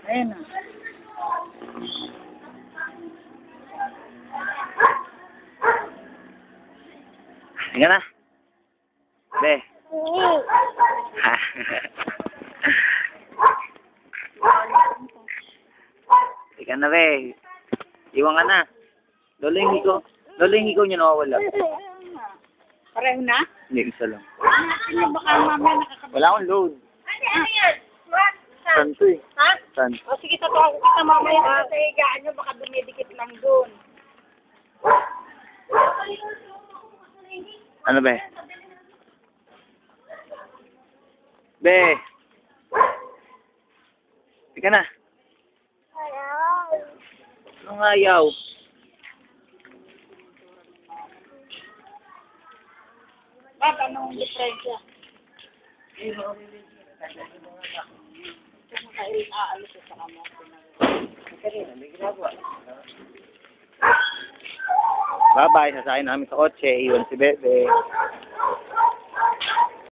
Ayan na. Sige na. Be. Sige na, be. Iwan ka na. Lolo yung hiko. Lolo yung hiko niya nakawala. Pareho na? Hindi, isa lang. Ano baka mamaya nakakabit? Wala akong load. Ano yan? Saan to eh? Ha? Saan? O sige, tatawagan kita mamaya sa higaan nyo, baka dumidikit lang doon. Ano, be? Be. Sige na. Anong ayaw? Ba't anong diferensya? Kung kailin aalis sa kamo. Bye-bye. Sasakay namin sa kotse. Iwan si Bebe.